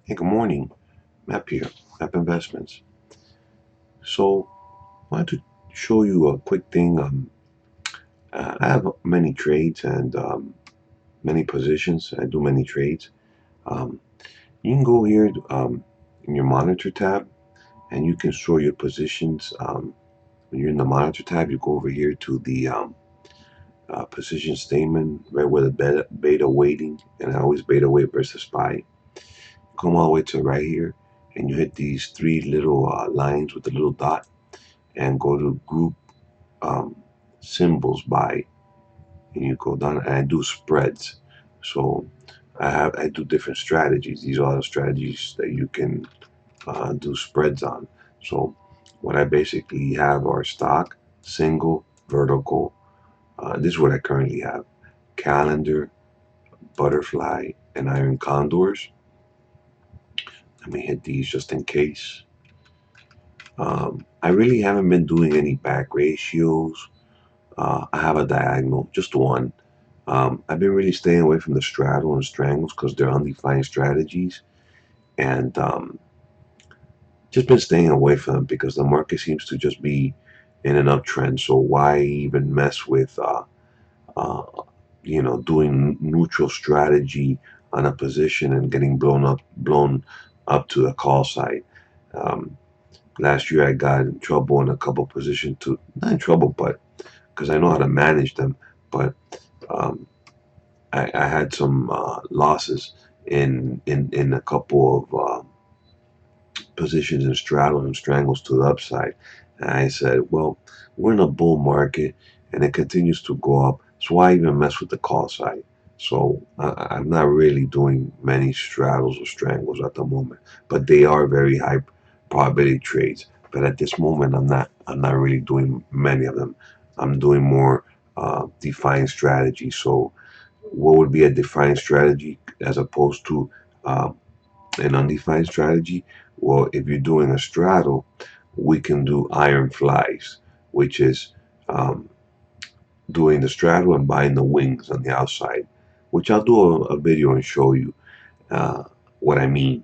Hey, good morning. Map here, Map Investments. So, I wanted to show you a quick thing. I have many trades and many positions. I do many trades. Um, you can go here in your monitor tab and you can show your positions. When you're in the monitor tab, you go over here to the position statement, right where the beta weighting, and I always beta weight versus SPY. Come all the way to right here, and you hit these three little lines with the little dot and go to group um, symbols by, and you go down and I do spreads. So I do different strategies. These are all the strategies that you can do spreads on. So what I basically have are stock, single, vertical. This is what I currently have: calendar, butterfly, and iron condors. Let me hit these just in case. I really haven't been doing any back ratios. I have a diagonal, just one. I've been really staying away from the straddle and strangles because they're undefined strategies, and just been staying away from them because the market seems to just be in an uptrend. So why even mess with, uh, doing neutral strategy on a position and getting blown up to the call side? Um, Last year I got in trouble in a couple positions too. Not in trouble, but because I know how to manage them, but um, I had some losses in a couple of positions in straddles and strangles to the upside. And I said, well, we're in a bull market and it continues to go up. So why even mess with the call side? So I'm not really doing many straddles or strangles at the moment, but they are very high probability trades. But at this moment, I'm not really doing many of them. I'm doing more defined strategy. So what would be a defined strategy as opposed to um, an undefined strategy? Well, if you're doing a straddle, we can do iron flies, which is um, doing the straddle and buying the wings on the outside, which I'll do a video and show you uh, what I mean.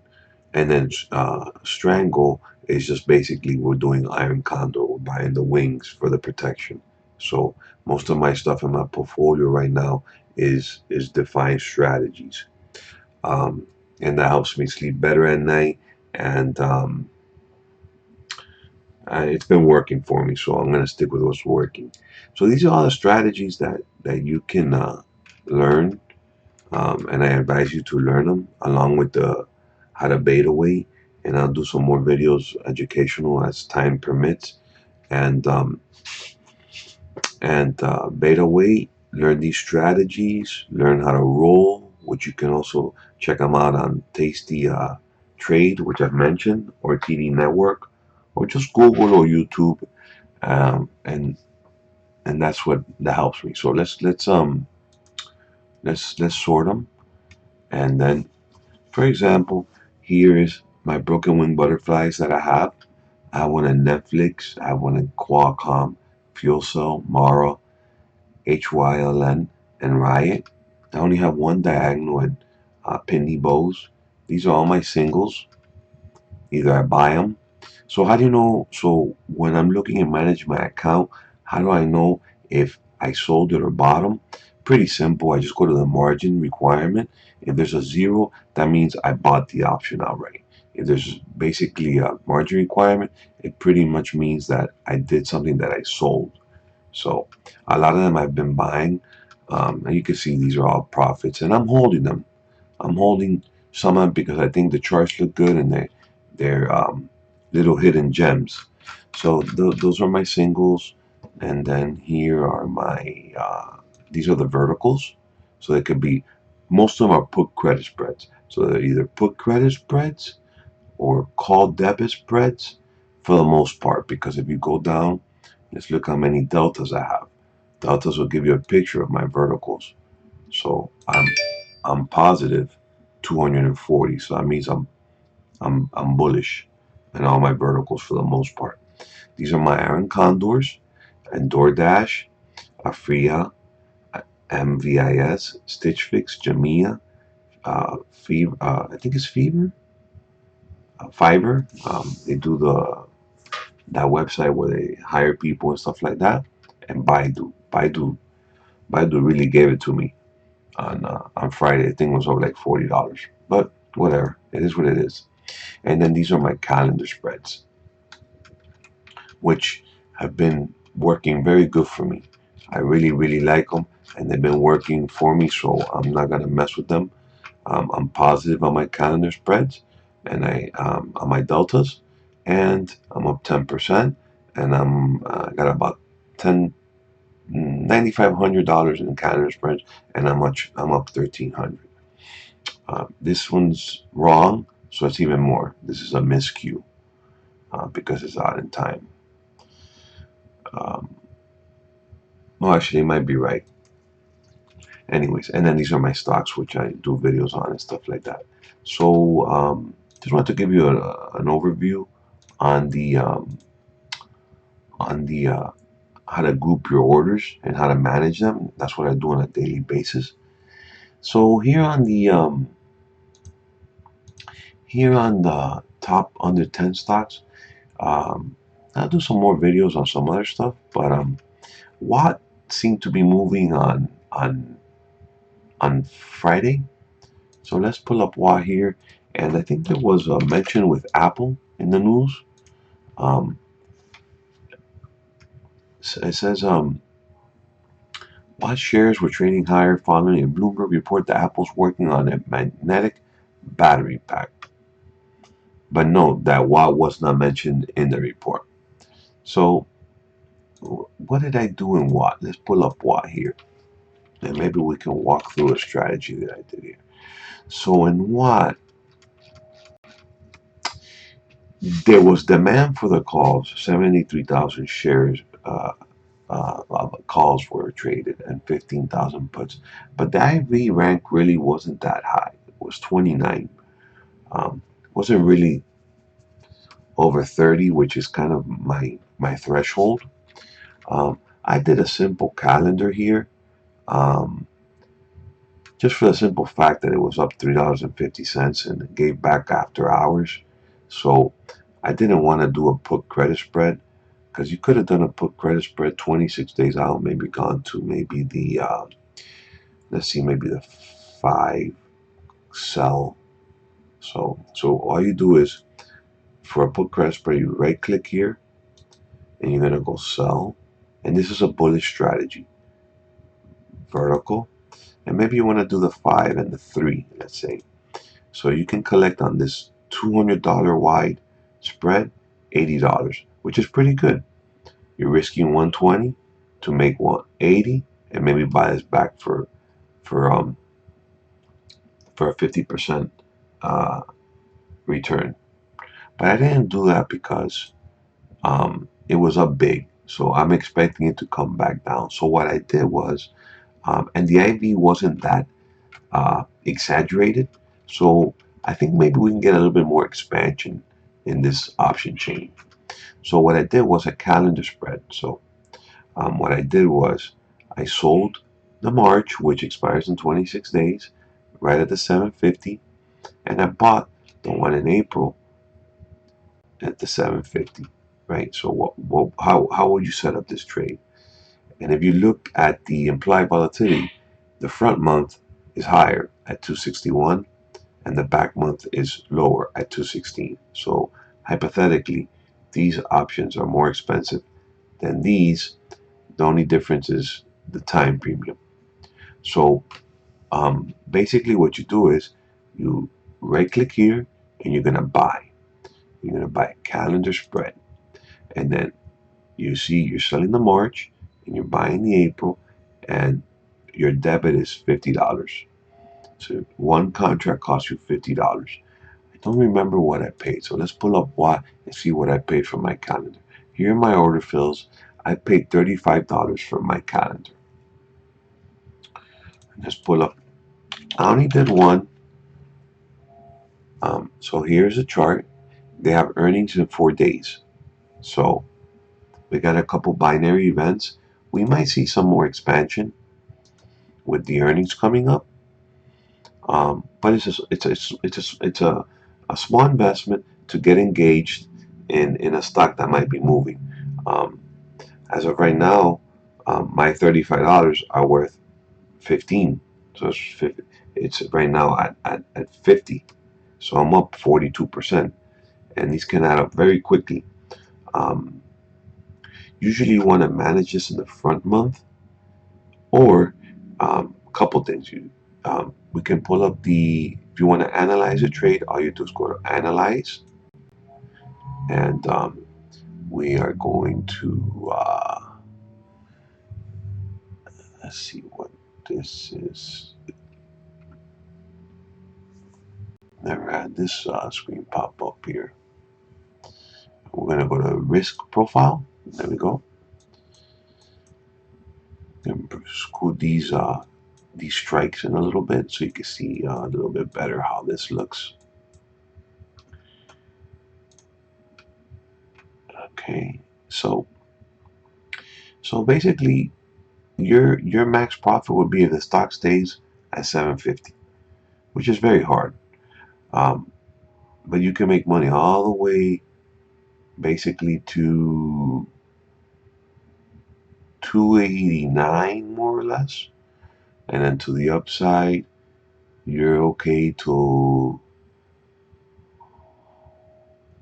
And then strangle is just basically we're doing iron condor, we're buying the wings for the protection. So most of my stuff in my portfolio right now is defined strategies, um, and that helps me sleep better at night. And it's been working for me, so I'm gonna stick with what's working. So these are all the strategies that you can learn, and I advise you to learn them along with the how to beta weight. And I'll do some more videos, educational as time permits. And beta weight, learn these strategies, learn how to roll, which you can also check them out on Tasty Trade, which I've mentioned, or TD Network, or just Google or YouTube, um, and and that's what that helps me. So let's sort them, and then, for example, here is my broken wing butterflies that I have. I have one in Netflix, I have one in Qualcomm, Fuel Cell, Mara, HYLN, and Riot. I only have one diagonal in Pitney Bowes. These are all my singles. Either I buy them. So how do you know? So when I'm looking at manage my account, how do I know if I sold it or bought them? Pretty simple. I just go to the margin requirement. If there's a zero, that means I bought the option already. If there's basically a margin requirement, it pretty much means that I did something that I sold. So a lot of them I've been buying, and you can see these are all profits, and I'm holding them. I'm holding some of them because I think the charts look good and they're little hidden gems. So those are my singles, and then here are my these are the verticals. So they could be, most of them are put credit spreads. So they're either put credit spreads or call debit spreads for the most part. Because if you go down, let's look how many deltas I have. Deltas will give you a picture of my verticals. So I'm positive 240. So that means I'm bullish in all my verticals for the most part. These are my iron condors and DoorDash, Afria, MVIS, Stitch Fix, Jamia, Fever. I think it's Fever. Fiverr. They do that website where they hire people and stuff like that. And Baidu really gave it to me on Friday. I think it was over like $40, but whatever. It is what it is. And then these are my calendar spreads, which have been working very good for me. I really, really like them, and they've been working for me, so I'm not gonna mess with them. I'm positive on my calendar spreads, and on my deltas, and I'm up 10%, and I'm got about 10 $9,500 in calendar spreads, and I'm up 1,300. This one's wrong, so it's even more. This is a miscue because it's out in time. Um, well, actually, it might be right. Anyways, and then these are my stocks, which I do videos on and stuff like that. So just want to give you an overview on the how to group your orders and how to manage them. That's what I do on a daily basis. So here on the top under 10 stocks, um, I'll do some more videos on some other stuff, but what seemed to be moving on Friday. So let's pull up WA here, and I think there was a mention with Apple in the news. Um, it says WA shares were trading higher following a Bloomberg report that Apple's working on a magnetic battery pack. But note that WA was not mentioned in the report. So what did I do in WA? Let's pull up WA here, and maybe we can walk through a strategy that I did here. So in WA, there was demand for the calls, 73,000 shares calls were traded and 15,000 puts. But the IV rank really wasn't that high. It was 29. Wasn't really over 30, which is kind of my threshold. I did a simple calendar here, just for the simple fact that it was up $3.50 and it gave back after hours. So I didn't want to do a put credit spread, because you could have done a put credit spread 26 days out, maybe gone to maybe the let's see, maybe the 5 sell. So all you do is, for a put credit spread, you right click here and you're gonna go sell, and this is a bullish strategy, vertical, and maybe you want to do the 5 and the 3, let's say. So you can collect on this $200 wide spread $80, which is pretty good. You're risking 120 to make 180, and maybe buy this back for um for a 50% return. But I didn't do that because it was up big, so I'm expecting it to come back down. So what I did was, and the IV wasn't that exaggerated, so I think maybe we can get a little bit more expansion in this option chain. So what I did was a calendar spread. So what I did was I sold the March, which expires in 26 days, right at the 750, and I bought the one in April at the 750, right? So how would you set up this trade? And if you look at the implied volatility, the front month is higher at 261, and the back month is lower at 216. So hypothetically, these options are more expensive than these. The only difference is the time premium. So basically what you do is you right click here and you're gonna buy. You're gonna buy a calendar spread, and then you see you're selling the March and you're buying the April, and your debit is $50. So one contract costs you $50. I don't remember what I paid, so let's pull up what and see what I paid for my calendar. Here are my order fills. I paid $35 for my calendar. Let's pull up. I only did one. So here's a chart. They have earnings in 4 days. So we got a couple binary events. We might see some more expansion with the earnings coming up. But it's a small investment to get engaged in a stock that might be moving. As of right now, my $35 are worth 15. So it's right now at 50. So I'm up 42%. And these can add up very quickly. Um, Usually you want to manage this in the front month, or a couple things. We can pull up if you want to analyze a trade, all you do is go to analyze, and we are going to, let's see what this is. Never had this screen pop up here. We're going to go to risk profile. There we go. And scoot these strikes in a little bit so you can see a little bit better how this looks. Okay, so basically your max profit would be if the stock stays at 750, which is very hard. But you can make money all the way basically to 289 more or less, and then to the upside you're okay to,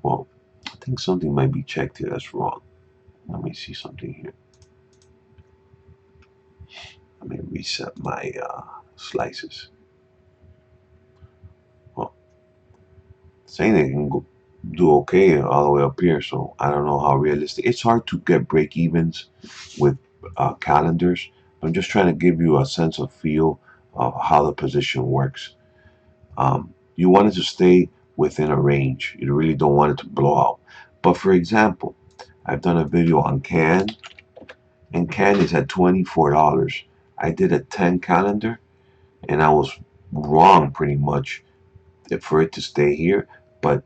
well, I think something might be checked here that's wrong. Let me see something here. Let me reset my slices. Well, saying they can do okay all the way up here, so I don't know how realistic. It's hard to get break evens with calendars. I'm just trying to give you a sense of feel of how the position works. You want it to stay within a range. You really don't want it to blow out. But for example, I've done a video on CAN, and CAN is at $24. I did a 10 calendar, and I was wrong pretty much for it to stay here, but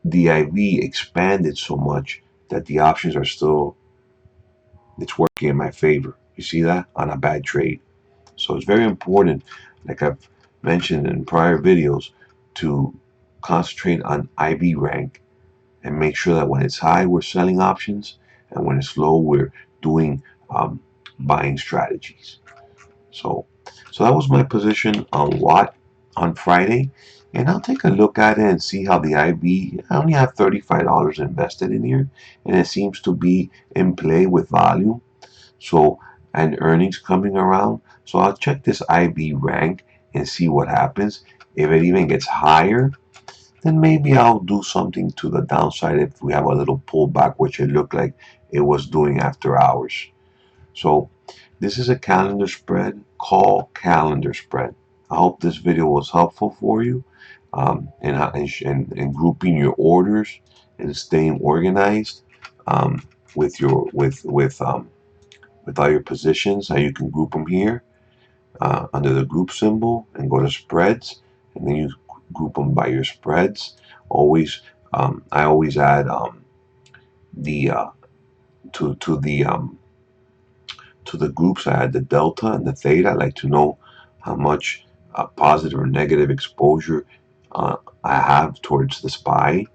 the IV expanded so much that the options are still, it's working in my favor. You see that on a bad trade. So it's very important, like I've mentioned in prior videos, to concentrate on IV rank and make sure that when it's high we're selling options, and when it's low we're doing buying strategies. So that was my position on Watt on Friday, and I'll take a look at it and see how the IV. I only have $35 invested in here, and it seems to be in play with volume. So, and earnings coming around. So I'll check this IV rank and see what happens. If it even gets higher, then maybe I'll do something to the downside if we have a little pullback, which it looked like it was doing after hours. So this is a calendar spread, call calendar spread. I hope this video was helpful for you in grouping your orders and staying organized with all your positions. How you can group them here under the group symbol and go to spreads, and then you group them by your spreads. Always, I always add the to the groups. I had the delta and the theta. I like to know how much positive or negative exposure I have towards the SPY.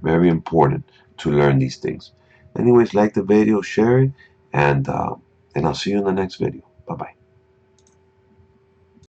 Very important to learn these things. Anyways, like the video, share it, and I'll see you in the next video. Bye bye.